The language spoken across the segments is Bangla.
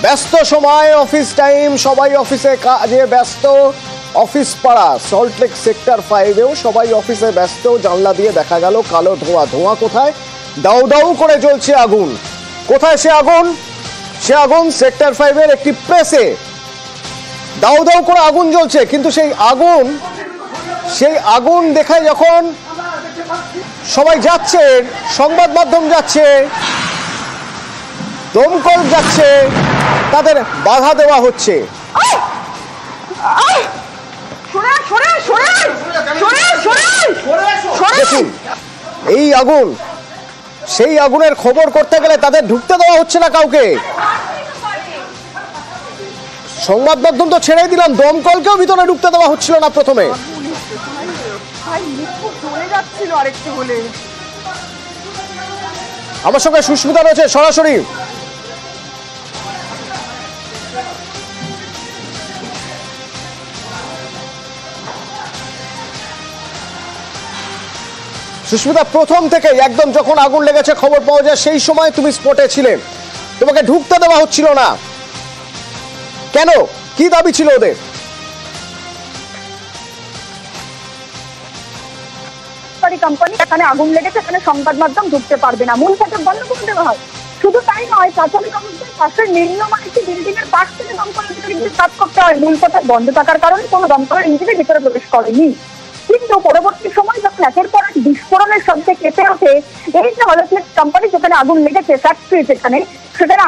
ব্যস্ত সময়, অফিস টাইম, সবাই অফিসে কাজে ব্যস্ত। অফিস পাড়া সল্টলেক সেক্টর 5-এও সবাই অফিসে ব্যস্ত। জানলা দিয়ে দেখা গেল কালো ধোঁয়া। ধোঁয়া কোথায়? দাউ দাউ করে জ্বলছে আগুন। কোথায় সে আগুন? সে আগুন সেক্টর 5-এর একটি প্রেসে দাউ দাউ করে আগুন জ্বলছে। কিন্তু সেই আগুন দেখায় যখন সবাই যাচ্ছে, সংবাদ মাধ্যম যাচ্ছে, দমকল যাচ্ছে, তাদের বাধা দেওয়া হচ্ছে। দেখুন, এই আগুন, সেই আগুনের খবর করতে গেলে তাদের ঢুকতে দেওয়া হচ্ছে না কাউকে। সংবাদ মাধ্যম তো ছেড়েই দিলাম, দমকলকেও ভিতরে ঢুকতে দেওয়া হচ্ছিল না প্রথমে। আমার সঙ্গে সুস্মিতা রয়েছে সরাসরি। সুস্মিতা, প্রথম থেকে একদম যখন আগুন লেগেছে খবর পাওয়া যায় সেই সময় তুমি স্পটে ছিলে, তোমাকে ঢুকতে দেওয়া হচ্ছিল না কেন? কি দাবি ছিল ওদের? কোম্পানি এখানে আগুন লেগেছে, এখানে সংবাদ মাধ্যম ঢুকতে পারবে না, মূল ফটক বন্ধ করে দেওয়া হয়। শুধু তাই নয়, প্রাথমিক অবস্থায় পাশের নিম্নমান একটি বিল্ডিং এর পাশ থেকে দমকলের ভিতরে কাজ করতে হয়। মূল ফটক বন্ধ থাকার কারণে কোনো দমকলের ইঞ্জিনের ভিতরে প্রবেশ করেনি। কিন্তু পরবর্তী সময় যখন একের পর এক বিস্ফোরণের শব্দে কেঁপে ওঠে এই যে হলফ্লেক্স কোম্পানি যেখানে আগুন লেগেছে, ফ্যাক্টরি সেখানে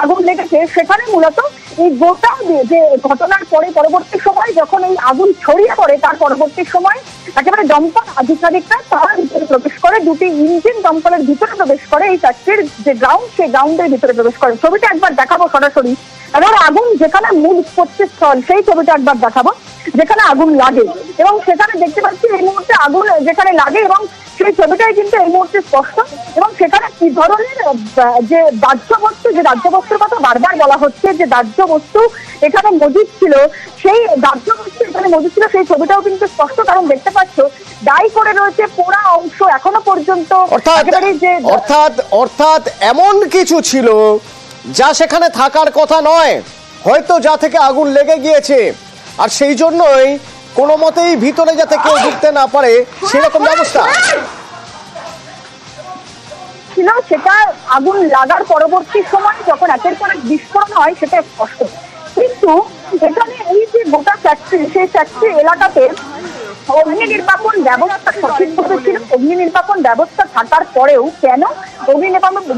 আগুন লেগেছে, সেখানে মূলত এই গোটা যে ঘটনার পরে পরবর্তী সময় যখন এই আগুন ছড়িয়ে পড়ে তার পরবর্তী সময় একেবারে দমকল আধিকারিকরা তারা ভিতরে প্রবেশ করে, দুটি ইঞ্জিন দমকলের ভিতরে প্রবেশ করে, এই ফ্যাক্টরির যে গ্রাউন্ড সেই গ্রাউন্ডের ভিতরে প্রবেশ করে। ছবিটা একবার দেখাবো সরাসরি। এবার আগুন যেখানে মূল উৎপত্তি স্থল সেই ছবিটা একবার দেখাবো, যেখানে আগুন লাগে এবং সেখানে দেখতে পাচ্ছি এই মুহূর্তে আগুন যেখানে লাগে এবং সেই ছবিটাই কিন্তু এই মুহূর্তে স্পষ্ট। এবং সেখানে কি ধরনের যে দাহ্য বস্তুর কথা বারবার বলা হচ্ছে, যে দাহ্য বস্তু এখানে মজুদ ছিল, সেই দাহ্য বস্তু এখানে মজুদ ছিল সেই ছবিটাও কিন্তু স্পষ্ট। কারণ দেখতে পাচ্ছ দাই করে রয়েছে পোড়া অংশ এখনো পর্যন্ত। অর্থাৎ এমন কিছু ছিল যা সেখানে থাকার কথা নয়, হয়তো যা থেকে আগুন লেগে গিয়েছে, আর সেই জন্যই কোনো মতেই ভিতরে যাতে কেউ ঢুকতে না পারে সেরকম ব্যবস্থা ছিল। সেটা আগুন লাগার পরবর্তী সময় যখন একের পর এক বিস্ফোরণ হয় সেটা স্পষ্ট। কিন্তু এখানে এই যে গোটা ফ্যাক্টরি, সেই ফ্যাক্টরি এলাকাতে অগ্নি নির্বাপন ব্যবস্থা সঠিকভাবে ছিল। অগ্নি নির্বাপন ব্যবস্থা থাকার পরেও কেন অগ্নি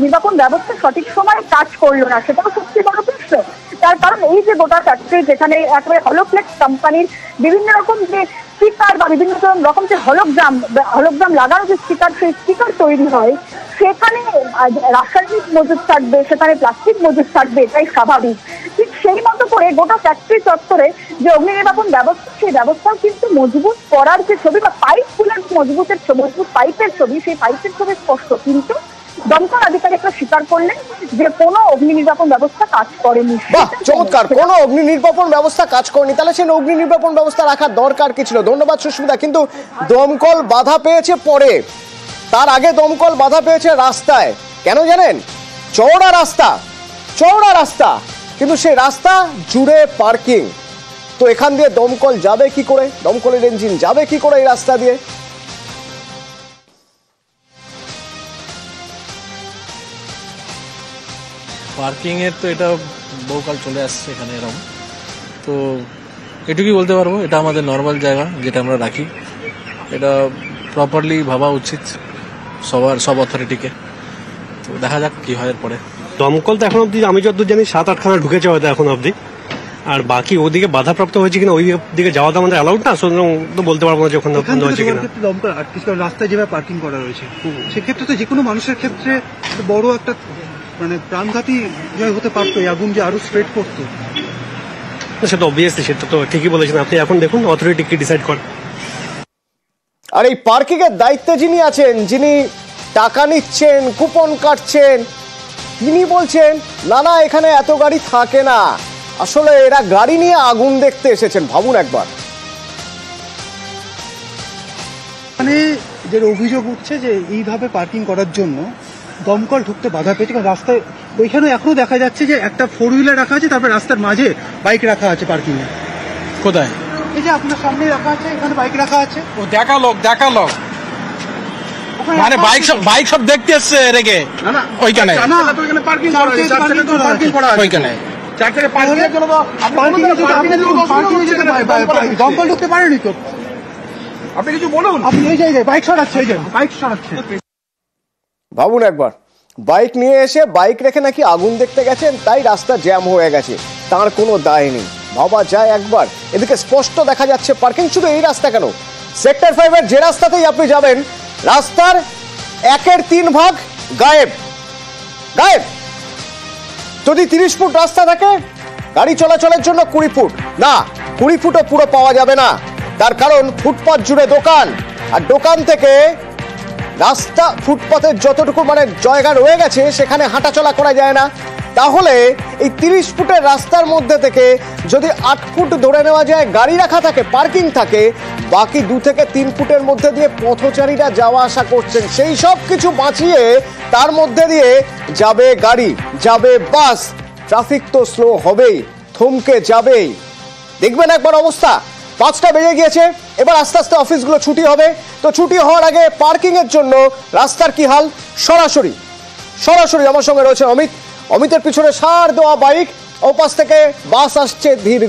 নির্বাপন ব্যবস্থা সঠিক সময়ে কাজ করলো না, সেটাও সত্যি বড় প্রশ্ন। তার কারণ এই যে গোটা ফ্যাক্টরি যেখানে একেবারে হলোফ্লেক্স কোম্পানির বিভিন্ন রকম যে স্টিকার বা বিভিন্ন রকম যে হলোগ্রাম লাগানো যে স্টিকার, সেই স্টিকার তৈরি হয়, সেখানে রাসায়নিক মজুদ থাকবে, সেখানে প্লাস্টিক মজুদ থাকবে, এটাই স্বাভাবিক। ঠিক সেই মতো করে গোটা ফ্যাক্টরি চত্বরে যে অগ্নি নির্বাপন ব্যবস্থা, সেই ব্যবস্থাও কিন্তু মজবুত করার যে ছবি বা পাইপগুলোর মজবুত পাইপের ছবি, সেই পাইপের ছবি স্পষ্ট। কিন্তু দমকল আধিকারিকরা স্বীকার করলেন যে কোনো অগ্নি নির্বাপন ব্যবস্থা কাজ করেনি। চমৎকার, কোনো অগ্নি নির্বাপন ব্যবস্থা কাজ করেনি। তাহলে সেই অগ্নি নির্বাপন ব্যবস্থা রাখার দরকার কি ছিল? ধন্যবাদ সুস্মিতা। কিন্তু দমকল বাধা পেয়েছে পরে, তার আগে দমকল বাধা পেয়েছে রাস্তায়। কেন জানেন? চওড়া রাস্তা, কিন্তু সেই রাস্তা জুড়ে পার্কিং। তো এখান দিয়ে দমকল যাবে কি করে? দমকলের ইঞ্জিন যাবে কি করে এই রাস্তা দিয়ে? পার্কিং এর তো এটা বহুকাল চলে আসছে এখানে এরকম। তো এটুকুই বলতে পারবো, এটা আমাদের নর্মাল জায়গা যেটা আমরা রাখি। এটা প্রপারলি ভাবা উচিত সব অথরিটিকে। তো দেখা যাক কি হয় এরপরে। দমকল তো এখন অব্দি আমি যতদূর জানি 7-8খানা ঢুকেছে হয়তো এখন অব্দি, আর বাকি ওদিকে বাধাপ্রাপ্ত হয়েছে কিনা, ওই দিকে যাওয়া তো আমাদের অ্যালাউড না, সুতরাং তো বলতে পারবো না যে ওখানে হয়েছে কিনা। দমকল রাস্তায় যেভাবে পার্কিং করা রয়েছে, সেক্ষেত্রে তো যে কোনো মানুষের ক্ষেত্রে বড় একটা প্রাণঘাতী হতে পারতো, আগুন যে আরো স্প্রেড করতো। সেটা অবভিয়াসলি, সেটা তো ঠিকই বলেছেন আপনি। এখন দেখুন অথরিটি কি ডিসাইড করে। আর এই পার্কিং এর দায়িত্বে যিনি আছেন, যিনি টাকা নিচ্ছেন, কুপন কাটছেন, তিনি বলছেন না এখানে এত গাড়ি থাকে না, আসলে এরা গাড়ি নিয়ে আগুন দেখতে এসেছেন। ভাবুন একবার। মানে যে অভিযোগ উঠছে যে এইভাবে পার্কিং করার জন্য দমকল ঢুকতে বাধা পেয়েছে, কারণ রাস্তায় ওইখানে এখনো দেখা যাচ্ছে যে একটা 4 হুইলার রাখা আছে, তারপর রাস্তার মাঝে বাইক রাখা আছে পার্কিং এ। কোথায়? এই যে আপনার সামনে রাখা আছে, এখানে বাইক রাখা আছে। ও দেখালো মানে বাইক সব দেখতে এসছে রেখে ওইখানে পার্কিং করা আছে ওইখানে দমকল ঢুকতে পারেনি তো। আপনি কিছু বলুন। আপনি এই জায়গায় বাইক সরাচ্ছে, এই যে বাইক সরাচ্ছে। ভাবুন একবার, বাইক নিয়ে এসে বাইক রেখে নাকি আগুন দেখতে গেছেন, তাই রাস্তা জ্যাম হয়ে গেছে, তার কোনো দায় নেই। ভাবা যায় একবার, এদিকে স্পষ্ট দেখা যাচ্ছে পার্কিং। শুধু এই রাস্তা কেন, সেক্টর 5-এর যে রাস্তাতেই আপনি যাবেন, রাস্তার 1/3 ভাগ গায়েব। যদি 30 ফুট রাস্তা থাকে, গাড়ি চলাচলের জন্য 20 ফুট, না 20 ফুটও পুরো পাওয়া যাবে না। তার কারণ ফুটপাথ জুড়ে দোকান, আর দোকান থেকে রাস্তা, ফুটপাথের যতটুকু মানে জায়গা রয়ে গেছে সেখানে হাঁটাচলা করা যায় না। তাহলে এই 30 ফুটের রাস্তার মধ্যে থেকে যদি 8 ফুট ধরে নেওয়া যায় গাড়ি রাখা থাকে, পার্কিং থাকে, বাকি 2 থেকে 3 ফুটের মধ্যে দিয়ে পথচারীরা যাওয়া আসা করছেন, সেই সব কিছু বাঁচিয়ে তার মধ্যে দিয়ে যাবে গাড়ি, যাবে বাস, ট্রাফিক তো স্লো হবেই, থমকে যাবেই। দেখবেন একবার অবস্থা, 5টা বেজে গিয়েছে, এবার আস্তে আস্তে অফিসগুলো ছুটি হবে। তো ছুটি হওয়ার আগে পার্কিং এর জন্য রাস্তার কি হাল, সরাসরি আমার সঙ্গে রয়েছে অমিতের পিছনে সার দেওয়া বাইক, ওপাশ থেকে বাস আসছে ধীর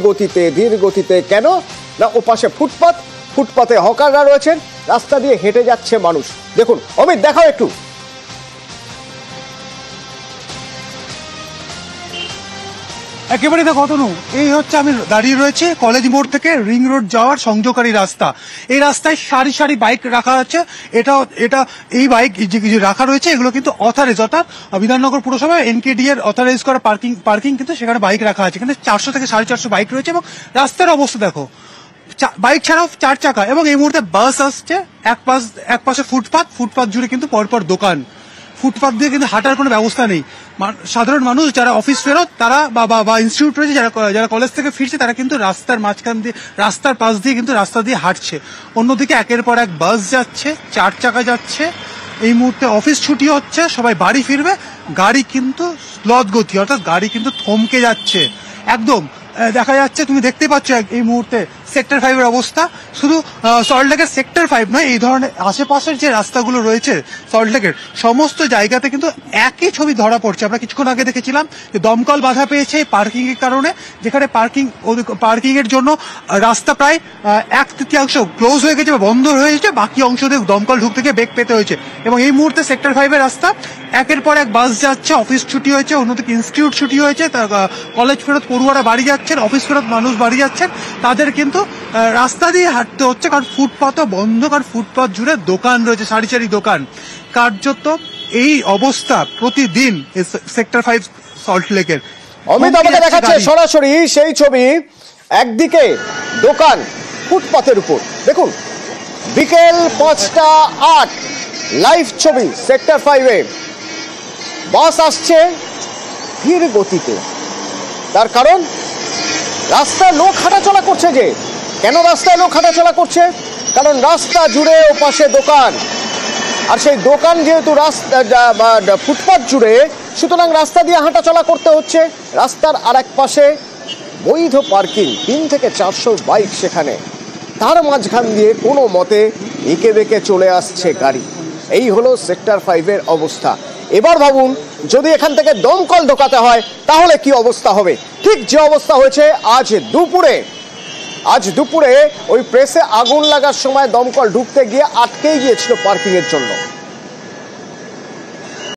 গতিতে। কেন না, ওপাশে ফুটপাথে হকাররা রয়েছেন, রাস্তা দিয়ে হেঁটে যাচ্ছে মানুষ। দেখুন অমিত, দেখাও একটু। একেবারে দেখো অতনু, এই হচ্ছে আমি দাঁড়িয়ে রয়েছে কলেজ মোড় থেকে রিং রোড যাওয়ার সংযোগকারী রাস্তা। এই রাস্তায় সারি সারি বাইক রাখা আছে। এটা এই বাইক যে রাখা রয়েছে এগুলো কিন্তু অথরাইজ, অর্থাৎ বিধাননগর পুরসভা এনকেডি এর অথরাইজ করা পার্কিং কিন্তু সেখানে বাইক রাখা আছে। এখানে 400 থেকে 450 বাইক রয়েছে এবং রাস্তার অবস্থা দেখো, বাইক ছাড়াও 4 চাকা, এবং এই মুহূর্তে বাস আসছে। এক পাশে ফুটপাথ জুড়ে কিন্তু পরপর দোকান। ফুটপাথ দিয়ে কিন্তু হাঁটার কোনো ব্যবস্থা নেই। সাধারণ মানুষ যারা অফিস ফেরত, তারা বা ইনস্টিটিউট রয়েছে, যারা কলেজ থেকে ফিরছে, তারা কিন্তু রাস্তার মাঝখান দিয়ে, রাস্তার পাশ দিয়ে কিন্তু রাস্তা দিয়ে হাঁটছে। অন্যদিকে একের পর এক বাস যাচ্ছে, 4 চাকা যাচ্ছে। এই মুহূর্তে অফিস ছুটি হচ্ছে, সবাই বাড়ি ফিরবে। গাড়ি কিন্তু স্লথ গতি, অর্থাৎ গাড়ি কিন্তু থমকে যাচ্ছে একদম। দেখা যাচ্ছে, তুমি দেখতে পাচ্ছ এই মুহূর্তে সেক্টর 5-এর অবস্থা। শুধু সল্টলেকের সেক্টর 5 নয়, এই ধরনের আশেপাশের যে রাস্তাগুলো রয়েছে সল্টলেকের সমস্ত জায়গাতে কিন্তু একই ছবি ধরা পড়ছে। আমরা কিছুক্ষণ আগে দেখেছিলাম যে দমকল বাধা পেয়েছে পার্কিং এর কারণে, যেখানে পার্কিং এর জন্য রাস্তা প্রায় 1/3 ক্লোজ হয়ে গেছে বা বন্ধ হয়ে গেছে, বাকি অংশ দিয়ে দমকল ঢুকতে গিয়ে বেগ পেতে হয়েছে। এবং এই মুহূর্তে সেক্টর 5-এর রাস্তা, একের পর এক বাস যাচ্ছে, অফিস ছুটি হয়েছে, অন্যদিকে ইনস্টিটিউট ছুটি হয়েছে, কলেজ ফেরত পড়ুয়ারা বাড়ি যাচ্ছেন, অফিস ফেরত মানুষ বাড়ি যাচ্ছেন, তাদের কিন্তু রাস্তা দিয়ে হাঁটতে হচ্ছে, কারণ ফুটপাথও বন্ধ, কারণ ফুটপাথ জুড়ে দোকান রয়েছে, সারি সারি দোকান। কার্যত এই অবস্থা প্রতিদিন সেক্টর 5 সল্টলেকের। অমিত আমাকে দেখাচ্ছে সরাসরি সেই ছবি, একদিকে দোকান ফুটপাথের উপর, দেখুন বিকেল 5:08 লাইভ ছবি সেক্টর 5-এ। বাস আসছে ধীর গতিতে, তার কারণ রাস্তায় লোক হাঁটাচলা করছে। যে কেন রাস্তায় লোক হাঁটাচলা করছে, কারণ রাস্তা জুড়ে ওপাশে দোকান, আর সেই দোকান যেহেতু ফুটপাথ জুড়ে, সুতরাং রাস্তা দিয়ে হাঁটাচলা করতে হচ্ছে। রাস্তার আর এক পাশে বৈধ পার্কিং, 3 থেকে 400 বাইক সেখানে, তার মাঝখান দিয়ে কোনো মতে এঁকে বেঁকে চলে আসছে গাড়ি। এই হলো সেক্টর 5-এর অবস্থা। এবার ভাবুন, যদি এখান থেকে দমকল ঢোকাতে হয় তাহলে কি অবস্থা হবে। ঠিক যে অবস্থা হয়েছে আজ দুপুরে ওই প্রেসে আগুন লাগার সময় দমকল ঢুকতে গিয়ে আটকেই গিয়েছিল পার্কিং এর জন্য।